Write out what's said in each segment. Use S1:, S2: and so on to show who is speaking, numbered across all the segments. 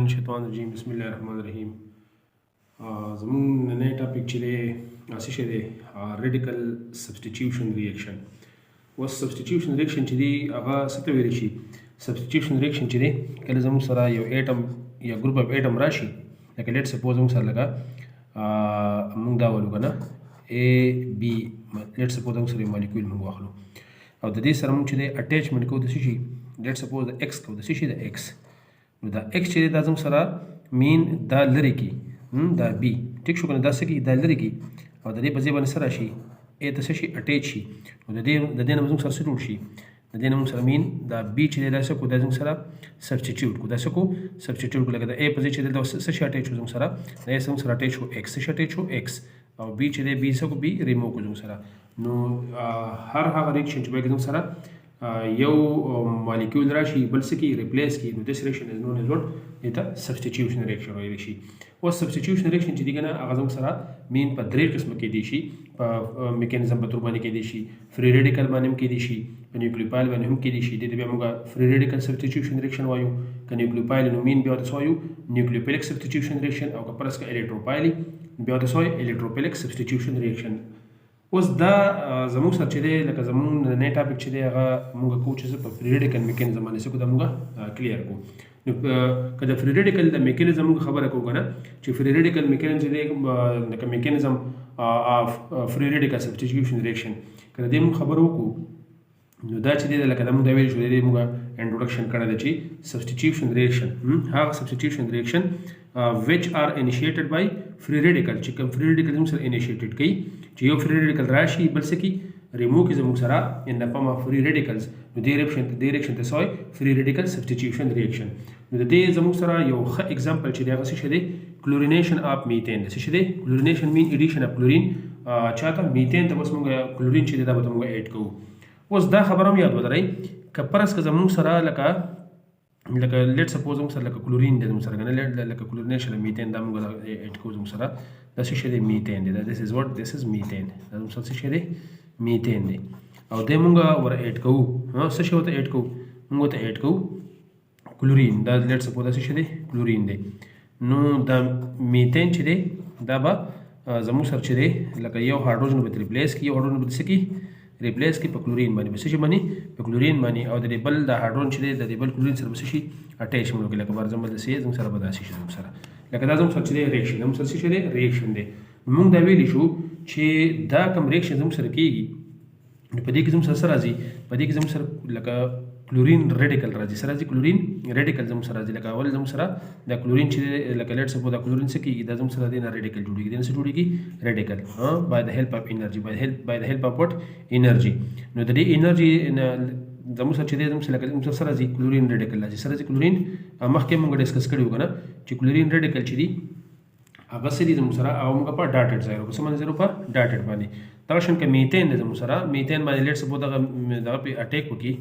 S1: من الشيطان الرجيم بسم الله الرحمن الرحیم. زمون نننی ټاپک چې دی څه شی دی؟ ریډیکل سبسټیټیوشن ریاکشن. اوس سبسټیټیوشن ریاکشن چې دی هغه څه ته ویل شي؟ سبسټیټیوشن ریاکشن چې دی کله زموږ سره یو ایټم یا ګروپ اف ایټم راشي، لکه لیټ سپوز موږ سره لکه موږ دا ولو که نه A B لیټ سپوز موږ سره مالیکول موږ واخلو او د دې سره موږ چې دی اټیچمنټ کوو د څه شي؟ لیټ سپوز د ایکس کوو د څه شي؟ د ایکس. نو دا ایکس چې دی دا زموږ سره مین دا لرې کي دا بی، ټیک شو که نه؟ دا څه کي؟ دا لرې کي او د دې په ځای باندې څه راشي؟ ا ته څه شي؟ اټیچ شي. نو د دې نه زموږ سره څه جوړ شي؟ د دې نه موږ سره مین دا بی چې دی دا څه کړو؟ دا زموږ سره سبسټیټیوټ کړو. دا څه کړو؟ سبسټیټیوټ کړو. لکه د ا په ځای چې دی دا څه شي اټیچ شو زموږ سره؟ دا یې زموږ سره اټیچ شو ایکس. څه شي اټیچ شو؟ ایکس. او بی چې دی بی څه کړو؟ بی ریموو کړو زموږ سره. نو هر هغه ریاکشن چې باید زموږ سره یو مالیکول راشي بل څه کې ریپلیس کی، نو دس ریاکشن از نون از وات دیتا سبسټیټیوشن ریاکشن ویل شي. اوس سبسټیټیوشن ریاکشن چې دی کنه هغه زموږ سره مین په درې قسمه کې دی شي. په میکانیزم په تور باندې کې دی شي، فری ریډیکل باندې هم کې دی شي، په نیوکلیوفایل باندې هم کې دی شي. د دې بیا موږ فری ریډیکل سبسټیټیوشن ریاکشن وایو. که نیوکلیوفایل نو مین بیا ورته وایو نیوکلیوفیلیک سبسټیټیوشن ریاکشن، او که پرس که الکتروفایل بیا ورته وایو الکتروفیلیک سبسټیټیوشن ریاکشن. اوس دا زموږ سره چې دی لکه زموږ نننی ټاپک چې دی هغه موږ کوو چې په فری ریډیکل میکانیزم باندې څه کوو؟ دا موږ کلیر کوو. نو که د فری ریډیکل د میکانیزم موږ خبره کوو که نه، چې فری ریډیکل میکانیزم دی لکه میکانیزم اف فری ریډیکل سبسټیټیوشن ریاکشن، که د دې موږ خبره وکړو نو دا چې دی لکه دا موږ دا ویل شو دی موږ انټروډکشن کړی دی چې سبسټیټیوشن ریاکشن هغه سبسټیټیوشن ریاکشن which are initiated by free radical، چې کوم free radical زموږ سره initiated کوي، چې یو free radical راشي بل څه کوي؟ ریموو کوي زموږ سره in the form of free radicals. نو دې ریاکشن ته څه وایي؟ free radical substitution reaction. نو د دې زموږ سره یو ښه اگزامپل چې دی هغه څه شی دی؟ کلورینیشن اف میتین. څه شی دی؟ کلورینیشن مین ایډیشن اف کلورین چاته؟ میتین ته. بس موږ کلورین چې دی دا به موږ ایډ کوو. اوس دا خبره هم یاد ولرئ که پرس که زموږ سره لکه لیټ سپوز موږ سره لکه کلورین دی زموږ سره که نه لکه کلورینیشن میتین دا موږ ایډ کوو زموږ سره. دا څه شی دی؟ میتین دی. دا دس از واټ دس از میتین. دا زموږ سره څه شی دی؟ میتین دی. او دی موږ ور ایډ کوو څه شی ورته ایډ کوو؟ موږ ورته ایډ کوو کلورین. دا لیټ سپوز دا څه شی دی؟ کلورین دی. نو دا میتین چې دی دا به زموږ سره چې دی لکه یو هایدروجن به ریپلیس کړي، یو هایدروجن به څه کړي؟ ریپلیس کی په کلورین باندې. څه شي باندې؟ په کلورین باندې. او د دې بل د هایدروجن چې دی د دې بل کلورین سره څه شي؟ اټیچمنټ وکړي. لکه فار ایگزامپل د سی زموږ سره به داسې شي زموږ سره لکه دا زموږ سره چې دی ریاکشن زموږ سره څه شی دی؟ ریاکشن دی. موږ دا ویلی شو چې دا کوم ریاکشن زموږ سره کېږي نو په دې کې زموږ سره څه راځي؟ په دې کې زموږ سره لکه کلورین ریډیکل راځي. څه راځي؟ کلورین ریډیکل زموږ سره راځي. لکه اول زموږ سره دا کلورین چې لکه لیټ سپوز دا کلورین څه کېږي؟ دا زموږ سره دی نه ریډیکل جوړېږي. دی نه څه جوړېږي؟ ریډیکل بای د هیلپ اف انرجي، بای د هیلپ اف واټ؟ انرجي. نو د دې انرجي زموږ سره چې دی زموږ سره لکه زموږ سره راځي کلورین ریډیکل راځي. سره راځي کلورین مخکې موږ ډسکس کړي وو که نه چې کلورین ریډیکل چې دی هغه څه دي زموږ سره او موږ په ډاټډ ځای په څه باندې زیرو په ډاټډ باندې. دغه شان که میتین دی زموږ سره میتین باندې لیټ سپوز دغه پې اټیک وکړي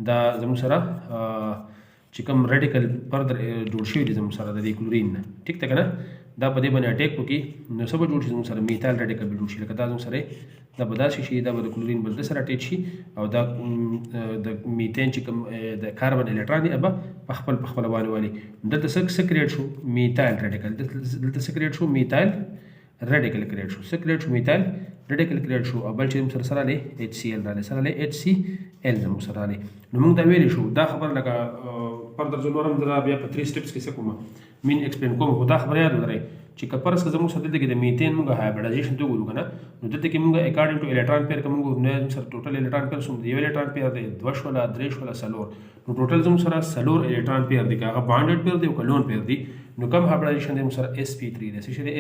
S1: دا زموږ سره چې کوم ریډیکل فردر جوړ شوي دي زموږ سره د دې کلورین نه، ټیک ده که نه؟ دا په دې باندې اټیک وکړي نو څه به جوړ شي زموږ سره؟ میتایل ریډیکل به جوړ شي. لکه دا زموږ سره دا به داسې شي، دا به د کلورین بل د سره اټیچ شي او دا د میتین چې کوم د کاربن الکترون دی هغه په خپل باندې والي. دلته څه کریټ شو؟ میتایل ریډیکل. دلته څه کریټ شو؟ میتایل ریډیکل کریټ شو. څه کریټ شو؟ میتایل ریډیکل کریټ شو. او بل چې زموږ سره راغلی HCl راغلی. سره راغلی HCl زموږ سره راغلی. نو موږ دا ویلی شو دا خبره لکه فردر زه نور هم زه بیا په 3 سټپس کې څه کوم مین ایکسپلین کوم. خو دا خبره یاد ولرئ چې که فرض که زموږ سره دلته کې د میتین موږ هایبریډایزیشن ته وګورو که نه نو دلته کې موږ اکارډینګ ټو الکترون پیر که موږ زموږ سره ټوټل الکترون پیر څومره دی؟ یو الکترون پیر دی، دوه شوله، درې شوله، څلور. نو ټوټل زموږ سره څلور الکترون پیر دی. که هغه بانډډ پیر دی او که لون پیر دی نو کم هایبریډایزیشن دی زموږ سره sp3 دی. څه شی دی؟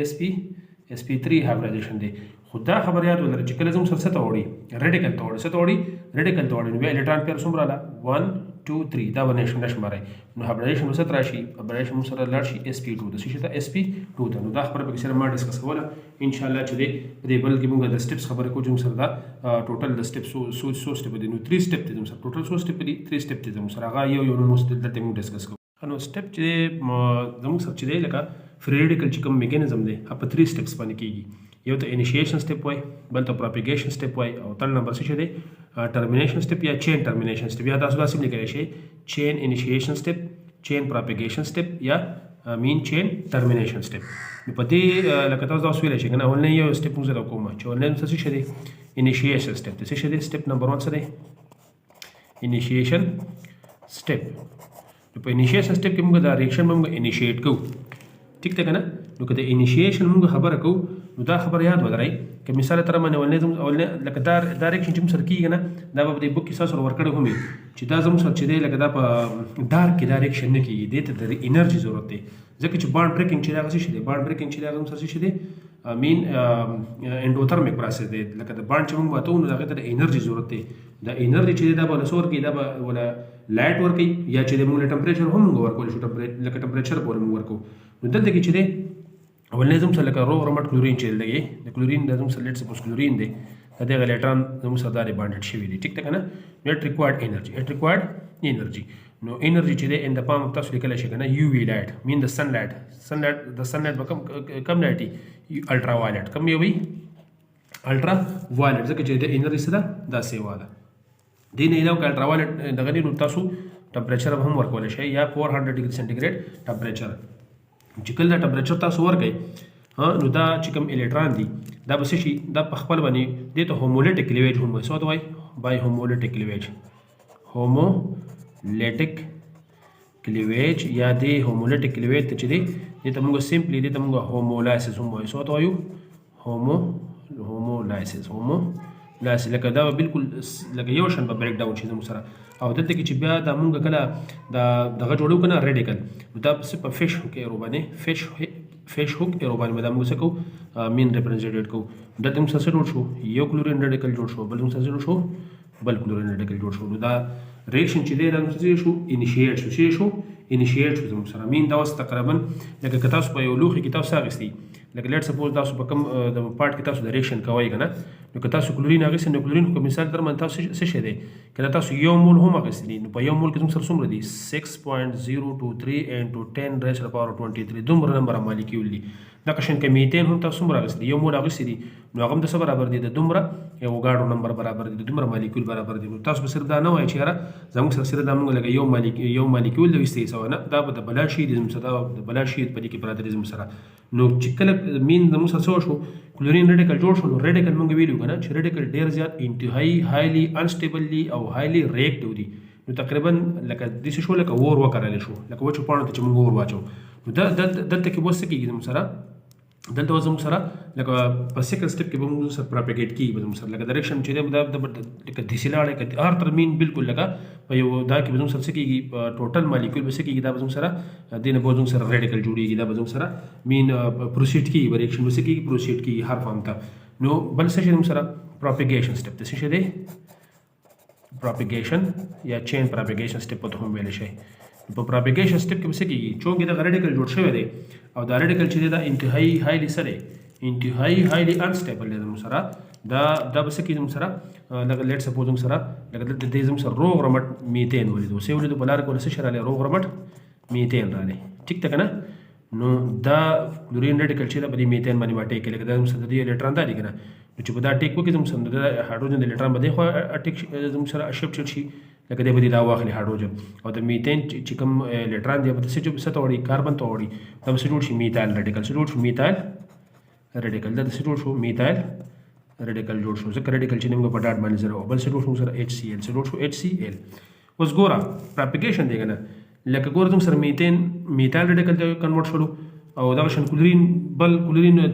S1: sp3 هایبریډایزیشن دی. خو دا خبر یاد ولرئ چې کله زموږ سره څه ته وړي؟ ریډیکل ته وړي. څه ته وړي؟ ریډیکل ته وړي. نو بیا الکترون پیر څومره راله؟ 1 2 3 دا به نه شمارئ. نو هایبریډایزیشن به څه ته راشي؟ هایبریډایزیشن موږ سره لاړ شي sp2 ته. څه شي ته؟ sp2 ته. نو دا خبره پکې سره ما ډسکس کوله انشاءالله چې دی په دې بل کې موږ د سټپس خبرې کوو چې موږ سره دا ټوټل د سټپ څو سټپ دي؟ نو 3 سټپ دي زموږ سره. ټوټل څو سټپ دي؟ 3 سټپ دي زموږ سره. هغه یو نوم دلته موږ ډسکس کوو. نو سټپ چې زموږ سره چې دی لکه فری ریډیکل چې کوم میکانیزم دی هغه په 3 سټپس باندې کېږي. یو ته انیشیشن سټپ وای، بل ته پروپاګیشن سټپ وای، او تل نمبر څه دی؟ ټرمینیشن سټپ یا چین ټرمینیشن سټپ. یا تاسو داسې لیکلی شئ چین انیشیشن سټپ، چین پروپاګیشن سټپ یا مین چین ټرمینیشن سټپ. نو په دې لکه تاسو دا اوس ویلی شئ که نه اولنی یو سټپ موږ سره کوم چې اولنی څه شی دی انیشیشن سټپ دی. څه شی دی سټپ نمبر 1 څه دی انیشیشن سټپ. نو په انیشیشن سټپ کې موږ دا ریاکشن به موږ انیشیټ کوو. ټیک ده که نه. نو که د انیشیشن موږ خبره کوو نو دا خبره یاد ولرئ که مثال تر باندې اولنی لکه دا ریاکشن چې موږ سره کېږي نه دا به په دې بک کې تاسو سره ورکړی هم وي چې دا زموږ سره چې دی لکه دا په ډارک کې دا ریاکشن نه کېږي. دې ته د انرژي ضرورت دی ځکه چې بانډ بریکینګ چې دی هغه څه شی دی بانډ بریکینګ چې دی هغه زموږ سره څه شی دی مین انډوترمیک پروسس دی. لکه د بانډ چې موږ ماتوو نو هغې ته د انرژي ضرورت دی. دا انرژي چې دی دا به له څه ورکوي دا به وله لایټ ورکوي یا چې دی موږ له ټمپریچر هم موږ ورکولی شو لکه ټمپریچر پورې موږ ورکوو. نو دلته کې چې دی اولنی زموږ سره لکه روغ رمټ کلورین چې دی د کلورین دا زموږ سره لیټ سپوز کلورین دی د دغه الکترون زموږ سره دا بانډډ شوي دي. ټیک ده که نه. نو اټ ریکوایرډ انرژي نو انرژي چې دی ان د پام تاسو لیکلی شئ که نه یو وی لایټ مین د سن لایټ به کم لایټ وي الټرا وایلټ کم یو وي الټرا وایلټ ځکه چې د انرژي څه ده دا سیوا ده. دې نه علاوه که الټرا وایلټ دغه نو تاسو ټمپریچر هم ورکولی شئ یا 400 ډګري سنټیګریډ ټمپریچر چې کله دا ټمپریچر تاسو ورکئ نو دا چې کوم الکترون دي دا به څه شي دا په خپل باندې دې ته هومولیټک کلیویج هم وایي. څه ورته وایي بای هومولیټک کلیویج یا دې هومولیټک کلیویج ته چې دی دې ته موږ سمپلی دې ته موږ هومولایسس هم وایو. څه ورته وایو هومولایسس لکه دا به بالکل لکه یو شان به بریک ډاون شي زموږ سره. او دلته کې چې بیا دا موږ کله دغه جوړو که نه ریډیکل دا په فیش هوک ایرو باندې دا موږ څه کوو مین ریپرزنټیټ کوو. دلته موږ سره څه جوړ شو یو کلورین ریډیکل جوړ شو بل موږ سره جوړ شو بل کلورین ریډیکل جوړ شو. نو دا ریاکشن چې دی دا موږ څه شو انیشیټ شو زموږ سره مین دا اوس تقریبا لکه که تاسو په یو لوښي کې تاسو اخیستي لکه لیټ سپوز تاسو په کوم د پارټ کې تاسو د ریاکشن کوئ که نه نو که تاسو کلورین اخیستي نو کلورین خو مثال در باندې تاسو څه شی دی که تاسو یو مول هم اخیستي دي نو په یو مول کې زموږ سره څومره دي 6.023 into 10 raised to the power 23 دومره نمبر مالیکول دي. دا قشن که میتین هم تاسو څومره اخیستي یو مول اخیستي دي نو هغه هم د څه برابر دي د دومره یو ګاډو نمبر برابر دي د دومره مالیکول برابر دي. نو تاسو به صرف دا نه وایئ چې یاره زموږ سره صرف دا موږ لکه یو مالیکول د ویستې سوه نه دا به د بلا شي دي زموږ سره دا د بلا شي په دې کې پراته دي زموږ سره. نو چې کله مین زموږ سره څه وشو کلورین ریډیکل جوړ شو نو ریډیکل موږ ویلو که نه چې ریډیکل ډېر زیات انتهایي هایلی انسټیبلي او هایلی ریاکټیو دي. نو تقریبا لکه داسې شو لکه اور وکرلی شو لکه وچو پاڼو ته چې موږ اور واچو. نو دلته کې اوس څه کېږي زموږ سره دلته اوس زموږ سره لکه په سیکنډ سټپ کې به موږ سره پراپیګیټ کېږي به زموږ سره لکه ډایرکشن چې دی لکه داسې لاړی که هر ترمین بالکل لکه په یو دا کې به زموږ سره څه کېږي ټوټل مالیکول به څه کېږي دا به زموږ سره دې نه به زموږ سره ریډیکل جوړېږي دا به زموږ سره مین پروسیډ کېږي به ریاکشن به څه کېږي پروسیډ کېږي هر فارم ته. نو بل څه شی زموږ سره پراپیګیشن سټپ ته څه شی دی پراپیګیشن یا چین پراپیګیشن سټپ ته هم ویلی شئ. په پراپیګیشن سټپ کې به څه کېږي چونکې دغه ریډیکل جوړ شوی دی او دا ریډیکل چې دی دا انتهایي هایلی څه دی انتهایي هایلی انسټیبل دی زموږ سره دا به څه کېږي زموږ سره لکه لیټ سپوز زموږ سره لکه دلته دی زموږ سره روغ رمټ میتین ولیدو څه ولیدو په لاره کې څه شی راغلی روغ رمټ میتین راغلی. ټیک ده که نه. نو دا کلورین ریډیکل چې دا په دې میتین باندې به ټیک لکه دا زموږ سره د دې الکترون دا دی که نه نو چې په دا ټیک وکړي زموږ سره د هایډروجن د الکترون به دې خوا ټیک زموږ سره شفټ شي لکه دی به دې دا واخلي هایډروجن او د میتین چې کوم الکترون دی به څه ته وړي کاربن ته وړي دا به څه جوړ شي میتایل ریډیکل څه جوړ شو میتایل ریډیکل دا څه جوړ شو میتایل ریډیکل جوړ شو ځکه ریډیکل چې موږ په ډاټ باندې زیرو بل څه جوړ شو سره HCl څه جوړ شو HCl. اوس ګوره پراپیګیشن دی که نه لکه ګوره زموږ سره میتایل ریډیکل ته کنورټ شولو او دغه شان کلورین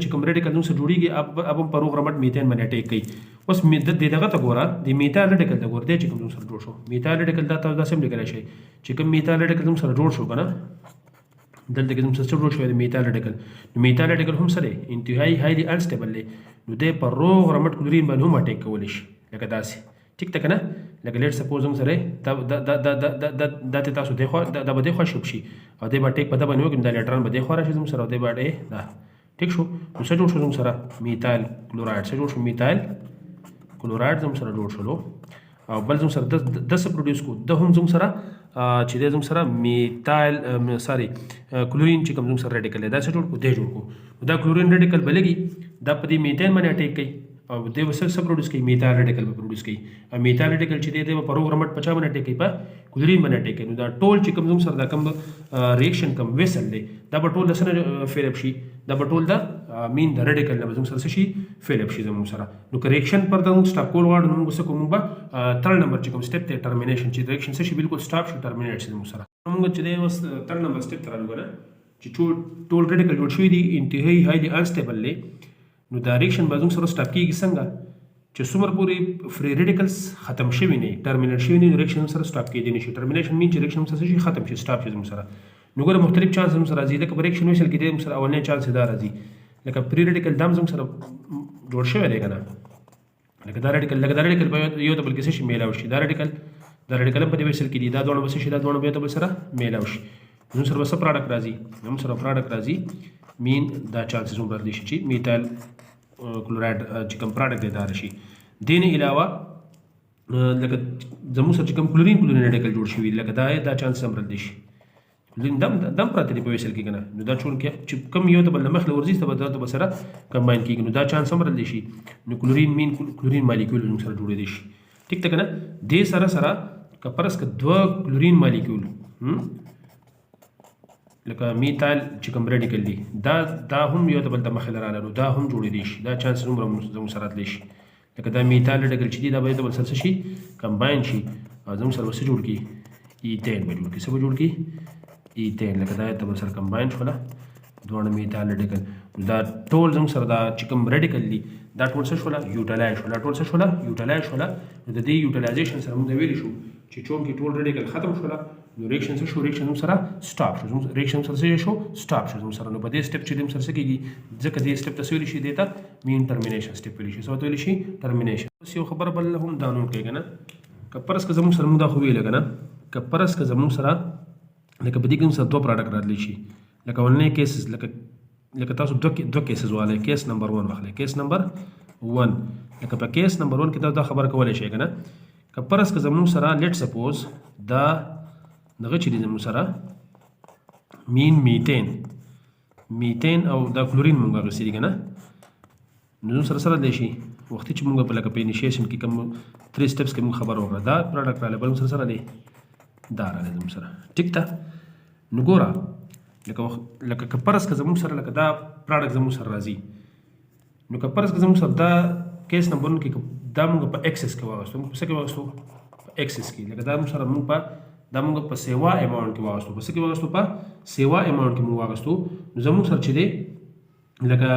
S1: چې کوم ریډیکل زموږ سره جوړېږي اب هم په روغ رمټ میتین باندې اټیک کوي. اوس دغه ته ګوره د میتایل ریډیکل ته ګوره دی چې کوم زموږ سره جوړ شو میتایل ریډیکل دا تاسو داسې هم لیکلی شئ چې کوم میتایل ریډیکل زموږ سره جوړ شو که نه دلته کې زموږ سره جوړ شوی دی میتایل ریډیکل. نو میتایل ریډیکل هم څه دی انتهایي هایلی انسټیبل دی نو دی په روغ رمټ کلورین باندې هم اټیک کولی شي لکه داسې. ټیک ده که نه لکه لیټ سپوز زموږ سره دا ته تاسو دا به دې خوا شپ شي او دی به ټیک په ده باندې وکړي دا الکترون به دې خوا راشي زموږ سره او دی به دا ټیک شو. نو څه جوړ شو زموږ سره میتایل کلورایډ څه جوړ شو میتایل کلورایډ زموږ سره جوړ شولو او بل زموږ سره د څه پروډیوس کو د هم زموږ سره چې دی زموږ سره میتایل کلورین چې کوم زموږ سره ریډیکل دی دا څه جوړ کو دی جوړ کو دا کلورین ریډیکل به لګي دا په دې میتین باندې اټیک کوي او دی وسه پروډوس کوي میثایل ریډیکل به پروډوس کوي ا میثایل ریډیکل چې دی په پروګرامټ 50 باندې ټکی په کلورین باندې ټکی نو دا ټول چې کوم سره دا کوم ریاکشن کوم ویسل دی دا په ټول سره فیلپ شي دا په ټول دا مین د ریډیکل نه زموږ سره شي فیلپ شي زموږ سره نو کریکشن پر دا سټاپ کول غواړو نو موږ کوم به تر نمبر چې کوم سټپ ته ټرمینیشن چې ریاکشن شي بالکل سټاپ شي ټرمینیټ شي زموږ سره موږ چې دی وس تر نمبر سټپ تر لګره چې ټول ریډیکل جوړ شوی دی انتهایی هایلی انسټیبل دی نو دا ریاکشن به زموږ سره سټاپ کیږي څنګه چې څومره پورې فری ریډیکلز ختم شوي نه ټرمینیټ شوي نه ریاکشن سره سټاپ کېدی نشي ټرمینیشن مین چې ریاکشن سره شي ختم شي سټاپ شي زموږ سره نو ګوره مختلف چانس زموږ سره راځي لکه ریاکشن ویسل کې دی سره اولنی چانس دا راځي لکه پری ریډیکل دام زموږ سره جوړ شوی دی کنه لکه دا ریډیکل په یو د بل کې شي میلاو شي دا ریډیکل په دې ویسل کې دی دا دوه بس شي دا دوه به بل سره میلاو شي نو سره بس پروډکټ راځي نو سره پروډکټ راځي مین دا چانسز هم بدلی شي چې میثایل کلورایډ چې کوم پروډکټ دی دا راشي دین علاوه لکه زموږ سره چې کوم کلورین ریډیکل جوړ شوی لکه دا چانس هم بدلی شي کلورین دم پراته دی په ویسل کې کنه نو دا چې کوم یو د بل مخ له ورزي ته د سره کمباین کیږي نو دا چانس هم بدلی شي نو کلورین مالیکول موږ سره جوړې دي شي ټیک ته کنه دې سره کپرس ک دوه کلورین مالیکول لکه میثایل چې کوم ریډیکل دی دا هم یو د بل د مخ لراله نو دا هم جوړې دي شي دا چانس هم زموږ سره تلی شي لکه دا میثایل ریډیکل چې دی دا به د بل سره شي کمباین شي او زموږ سره وسه جوړ کی ایتین به جوړ کی څه به جوړ کی ایتین لکه دا د بل سره کمباین شوله دوه میثایل ریډیکل دا ټول زموږ سره دا چې کوم ریډیکل دی دا ټول څه شوله یوټیلایز شوله ټول څه شوله یوټیلایز شوله نو د دې یوټیلایزیشن سره موږ ویل شو چې چون کې ټول ریډیکل ختم شوله نو ریاکشن څه شو ریاکشن سره سټاپ شو ریاکشن سره څه شو سټاپ شو سره نو په دې سټپ چې دیم سره څه کیږي ځکه دې سټپ ته ویل شي دیتا مین ټرمینیشن سټپ ویل شي سو ته ویل شي ټرمینیشن اوس یو خبر بل هم دانو کوي کنه کپرس که زموږ سره موږ دا خو ویل کنه کپرس که زموږ سره لکه په دې کې سره دوه پروډکټ راتلی شي لکه ولنې کیسز لکه تاسو دوه کیسز واله کیس نمبر 1 واخلئ کیس نمبر 1 لکه په کیس نمبر 1 کې تاسو دا خبر کولای شئ کنه کپرس که زموږ سره لیټ سپوز دا دغه چې دی زموږ سره مین میتین او دا کلورین مونږ اخیستی دي که نه نو سره سره دی شي وختي چې مونږ په لکه په انیشیشن کې کوم 3 سټپس کې مونږ خبر وکړه دا پروډکټ رالی بل سره سره دی دا رالی زموږ سره ټیک ته نو ګوره لکه کپرس که زموږ سره لکه دا پروډکټ زموږ سره راځي نو کپرس که زموږ سره دا کیس نمبر 1 کې دا مونږ په ایکسس کې واغستو موږ په څه کې واغستو په ایکسس کې لکه دا مونږ سره مونږ په دا موږ په سیوا اماونټ کې واغستو په څه کې واغستو په سیوا اماونټ کې موږ واغستو نو زموږ سره چې دی لکه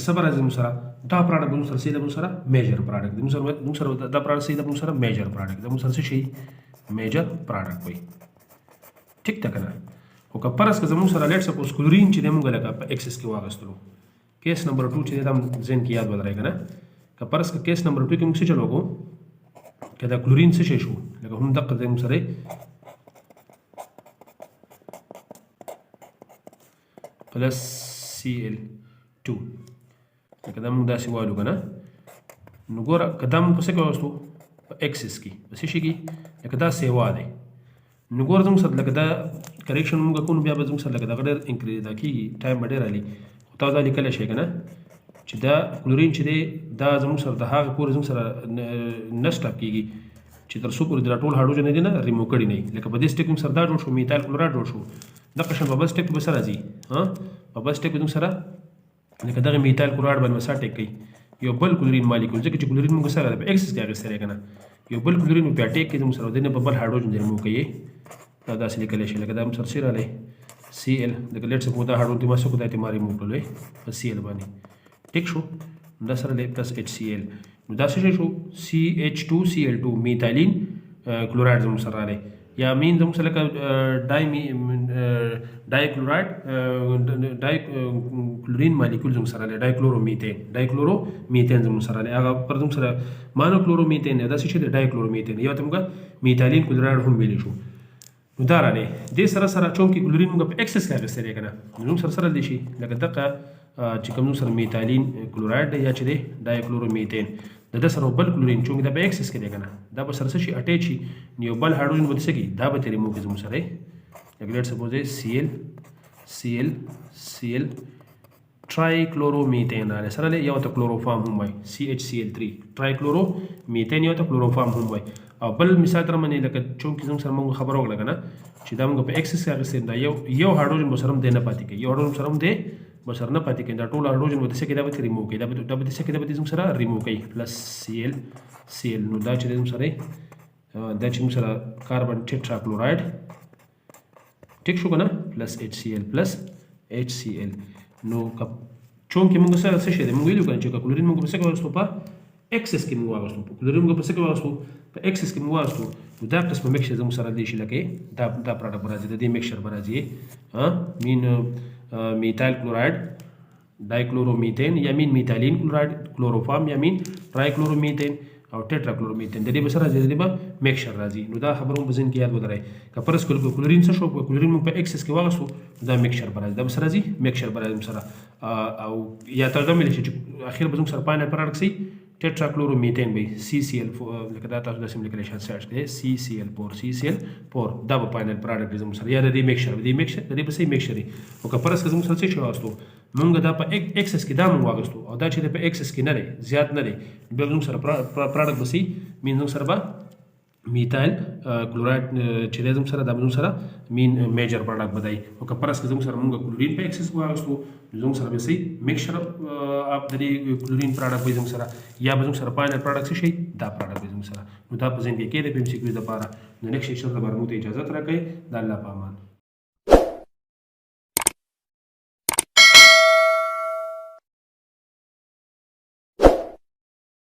S1: صبر زموږ سره دا پروډکټ زموږ سره سیده موږ سره میجر پروډکټ زموږ سره دا پروډکټ سیده موږ سره میجر پروډکټ زموږ سره څه شي میجر پروډکټ وایي ټیک ته کنه خو که پرس که زموږ سره لیټ سپوز کلورین چې دی موږ لکه په ایکسس کې واغستلو کیس نمبر 2 چې دی دا ذهن کې یاد ولرئ کنه که پرس که کیس نمبر 2 کې موږ څه چلو وکړو که دا کلورین څه شی شو لکه هم دقه دی موږ سره پلس Cl2 لکه دا موږ داسې والو که نه نو ګوره که دا موږ په څه کې واغستو په ایکسس کې په څه شي کې لکه دا سیوا دی نو ګوره زموږ سره لکه دا کریکشن موږ کوو بیا به زموږ سره لکه دغه ډېر انکریز دا کېږي ټایم به ډېر رالي خو تاسو دا لیکلی شئ که نه چې دا کلورین چې دی دا زموږ سره د هغه پورې زموږ سره نه سټاپ کېږي چې تر څو پورې دا ټول هایډروجن دی نه ریموو کړي نه لکه په دې سټپ کې سره دا جوړ شو میثایل کلورایډ جوړ شو دغه شان په بل سټپ کې به څه راځي په بل سټپ کې زموږ سره لکه دغه میثایل کلورایډ باندې مسا ټیک کوي یو بل کلورین مالیکول ځکه چې کلورین موږ سره په ایکسس کې اخیستی دی که نه یو بل کلورین په اټیک کې زموږ سره دی نه په بل هایډروجن دی ریموو کوي دا داسې لیکلی شي لکه دا موږ سره څه رالی Cl لکه لیټ سپوز دا هایډروجن ما څه کو دا ته ما ریموو کړلو په Cl باندې ټیک شو دا سره دی پلس HCl نو دا څه شو CH2Cl2 میثایلین کلورایډ زموږ سره رالی یا مین زموږ سره لکه ډای کلورین مالیکول زموږ سره رالی ډایکلورومیتین زموږ سره رالی هغه پر زموږ سره مانوکلورومیتین دا څه شی دی ډایکلورومیتین یا ته موږ میثایلین کلورایډ هم ویلی شو نو دا رالی دې سره سره چونکې کلورین موږ په ایکسس کې اخیستی دی که نه نو موږ سره سره دی شي لکه دغه چې کوم سره میثایلین کلورایډ دی یا چې دی ډایکلورومیتین د ده سره بل کلورین چونکې دا په ایکسس کې دی که نه دا به سره څه شي اټیچ شي یو بل هایډروجن به څه کړي دا به ترې ریموو کړي زموږ سره لکه لیټ سپوز دی Cl ट्राइक्लोरोمیथین راځي سره له یو ته کلوروفارم هم وای CHCl3 ट्राइक्लोरोمیथین یو ته کلوروفارم هم وای او بل مثال تر منې لکه چونکې زموږ سره موږ خبرو وکړه کنه چې دا موږ په اکسس کې اخیستل دا یو هایدروجن به سره هم دی نه پاتې کوي یو هایدروجن سره هم دی به سره نه پاتې کوي دا ټول هایدروجن به څه کې دا به ریموو کوي دا به څه کې دا به زموږ سره ریموو کوي پلس Cl نو دا چې زموږ سره دا چې موږ سره کاربن ټیټرا کلوراید ټیک شو کنه پلس HCl نو چونکې موږ سره څه شي دی موږ ویلو کنه چې کلورین موږ په څه کې واغستو په اکسس کې موږ واغستو کلورین موږ په څه کې واغستو په اکسس کې موږ واغستو نو دا قسمه میکسچر زموږ سره دی شي لکه دا پروډکټ راځي د دې میکسچر راځي مین میتایل کلوراید ډایکلورومیثین یا مین میتایلین کلوراید کلوروفارم یا مین ټرایکلورومیثین او ټیټراکلورومیثین د دې به سره راځي د دې به میکسچر راځي نو دا خبره هم ځین کې یاد ولرئ که پرس کلورین څه شو کلورین موږ په اکسس کې واغستو دا میکسچر راځي دا به سره راځي میکسچر راځي سره او یا ترجمه لشي چې اخر به موږ سره پاینل پروډکټ سي ټیټراکلورومیثین به CCl4 لکه دا تاسو د سیم لیکل سرچ کړئ CCl4 دا به پاینل پروډکټ زموږ سره یا د دې میکسچر د دې به سي میکسچر او که پرس زموږ سره څه شي واغستو موږ دا په اکسس کې دا موږ واغستو او دا چې په اکسس کې نه دی زیات نه دی بیا موږ سره پروډکټ بسي مين موږ سره به میتایل کلوراید چې زموږ سره دا موږ سره مين میجر پروډکټ بدای او که پرس زموږ سره موږ کلورین په اکسس واغستو زموږ سره به سي میکسچر اپ د دې کلورین پروډکټ به زموږ سره یا به زموږ سره پاینل پروډکټ شي دا پروډکټ به زموږ سره نو دا په ځین کې د PMCQ لپاره د نیکسټ سیشن لپاره مو ته اجازه راکړئ د الله په امان